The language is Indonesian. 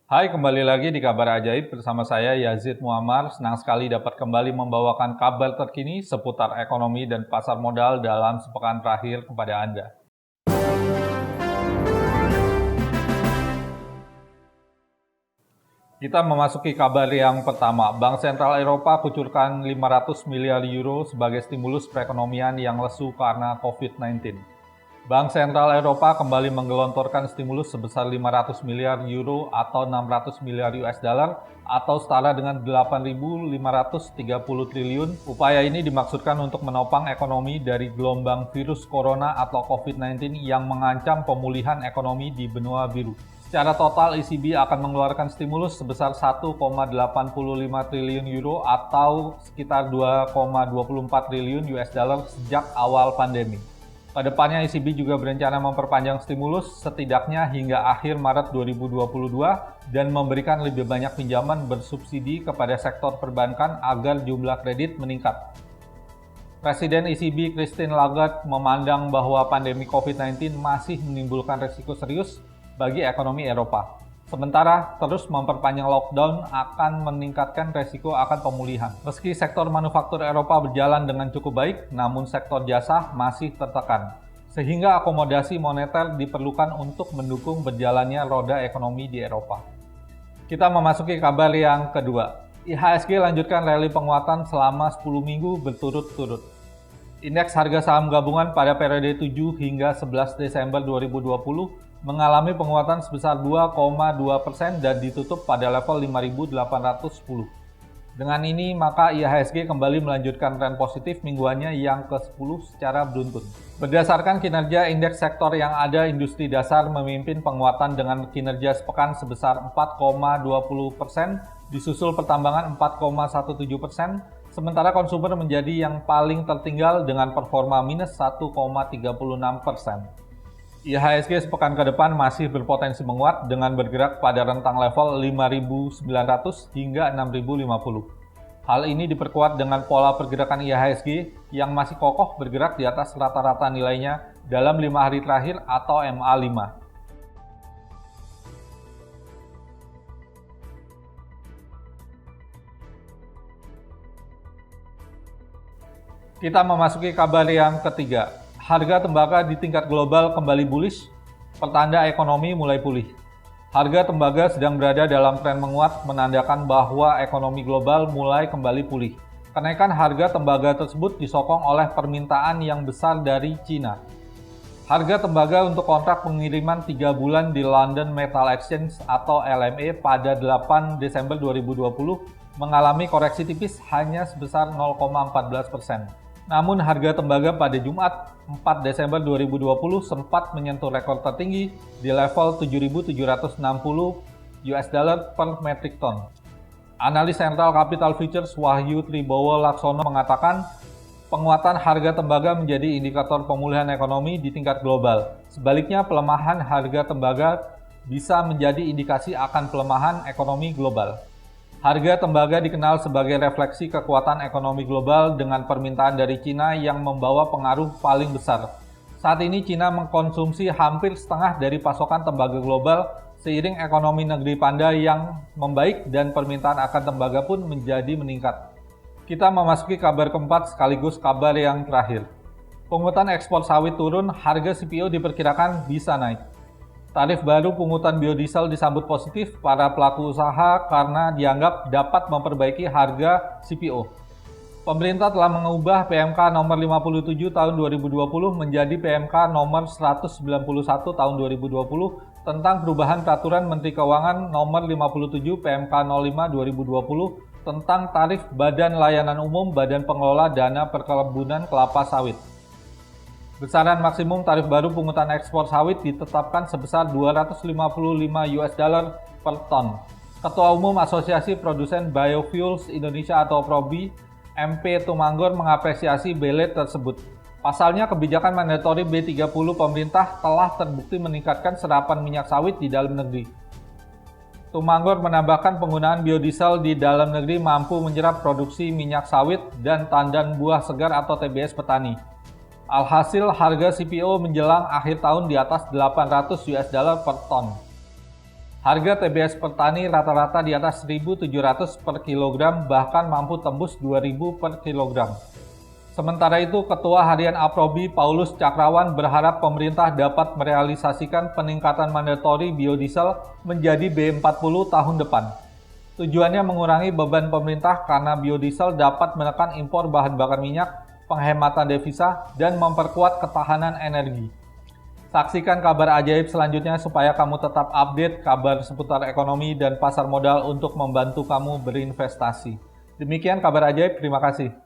Hai, kembali lagi di Kabar Ajaib bersama saya Yazid Muammar. Senang sekali dapat kembali membawakan kabar terkini seputar ekonomi dan pasar modal dalam sepekan terakhir kepada Anda. Kita memasuki kabar yang pertama. Bank Sentral Eropa kucurkan 500 miliar euro sebagai stimulus perekonomian yang lesu karena COVID-19. Bank Sentral Eropa kembali menggelontorkan stimulus sebesar 500 miliar euro atau 600 miliar US dollar atau setara dengan 8.530 triliun. Upaya ini dimaksudkan untuk menopang ekonomi dari gelombang virus corona atau COVID-19 yang mengancam pemulihan ekonomi di benua biru. Secara total, ECB akan mengeluarkan stimulus sebesar 1,85 triliun euro atau sekitar 2,24 triliun US dollar sejak awal pandemi. Kedepannya ECB juga berencana memperpanjang stimulus setidaknya hingga akhir Maret 2022 dan memberikan lebih banyak pinjaman bersubsidi kepada sektor perbankan agar jumlah kredit meningkat. Presiden ECB Christine Lagarde memandang bahwa pandemi COVID-19 masih menimbulkan risiko serius bagi ekonomi Eropa. Sementara terus memperpanjang lockdown akan meningkatkan resiko akan pemulihan. Meski sektor manufaktur Eropa berjalan dengan cukup baik, namun sektor jasa masih tertekan. Sehingga akomodasi moneter diperlukan untuk mendukung berjalannya roda ekonomi di Eropa. Kita memasuki kabar yang kedua. IHSG lanjutkan rally penguatan selama 10 minggu berturut-turut. Indeks harga saham gabungan pada periode 7 hingga 11 Desember 2020 mengalami penguatan sebesar 2,2% dan ditutup pada level 5.810. Dengan ini, maka IHSG kembali melanjutkan tren positif mingguannya yang ke-10 secara beruntun. Berdasarkan kinerja indeks sektor yang ada, industri dasar memimpin penguatan dengan kinerja sepekan sebesar 4,20%, disusul pertambangan 4,17%, sementara konsumer menjadi yang paling tertinggal dengan performa minus 1,36%. IHSG sepekan ke depan masih berpotensi menguat dengan bergerak pada rentang level 5.900 hingga 6.050. Hal ini diperkuat dengan pola pergerakan IHSG yang masih kokoh bergerak di atas rata-rata nilainya dalam 5 hari terakhir atau MA5. Kita memasuki kabar yang ketiga. Harga tembaga di tingkat global kembali bullish, pertanda ekonomi mulai pulih. Harga tembaga sedang berada dalam tren menguat, menandakan bahwa ekonomi global mulai kembali pulih. Kenaikan harga tembaga tersebut disokong oleh permintaan yang besar dari Cina. Harga tembaga untuk kontrak pengiriman 3 bulan di London Metal Exchange atau LME pada 8 Desember 2020 mengalami koreksi tipis hanya sebesar 0,14%. Namun harga tembaga pada Jumat 4 Desember 2020 sempat menyentuh rekor tertinggi di level 7.760 US dollar per metric ton. Analis Central Capital Futures Wahyu Tribowo Laksono mengatakan penguatan harga tembaga menjadi indikator pemulihan ekonomi di tingkat global. Sebaliknya, pelemahan harga tembaga bisa menjadi indikasi akan pelemahan ekonomi global. Harga tembaga dikenal sebagai refleksi kekuatan ekonomi global dengan permintaan dari Cina yang membawa pengaruh paling besar. Saat ini Cina mengkonsumsi hampir setengah dari pasokan tembaga global seiring ekonomi negeri panda yang membaik dan permintaan akan tembaga pun menjadi meningkat. Kita memasuki kabar keempat sekaligus kabar yang terakhir. Pungutan ekspor sawit turun, harga CPO diperkirakan bisa naik. Tarif baru pungutan biodiesel disambut positif para pelaku usaha karena dianggap dapat memperbaiki harga CPO. Pemerintah telah mengubah PMK nomor 57 tahun 2020 menjadi PMK nomor 191 tahun 2020 tentang perubahan peraturan Menteri Keuangan nomor 57 PMK 05 2020 tentang tarif Badan Layanan Umum Badan Pengelola Dana Perkebunan Kelapa Sawit. Besaran maksimum tarif baru pungutan ekspor sawit ditetapkan sebesar 255 US dollar per ton. Ketua Umum Asosiasi Produsen Biofuels Indonesia atau PROBI, MP Tumanggor mengapresiasi belet tersebut. Pasalnya, kebijakan mandatori B30 pemerintah telah terbukti meningkatkan serapan minyak sawit di dalam negeri. Tumanggor menambahkan penggunaan biodiesel di dalam negeri mampu menyerap produksi minyak sawit dan tandan buah segar atau TBS petani. Alhasil, harga CPO menjelang akhir tahun di atas 800 US dollar per ton. Harga TBS per tani rata-rata di atas 1.700 per kilogram, bahkan mampu tembus 2.000 per kilogram. Sementara itu, Ketua Harian Aprobi Paulus Cakrawan berharap pemerintah dapat merealisasikan peningkatan mandatori biodiesel menjadi B40 tahun depan. Tujuannya mengurangi beban pemerintah karena biodiesel dapat menekan impor bahan bakar minyak, penghematan devisa, dan memperkuat ketahanan energi. Saksikan kabar ajaib selanjutnya supaya kamu tetap update kabar seputar ekonomi dan pasar modal untuk membantu kamu berinvestasi. Demikian kabar ajaib, terima kasih.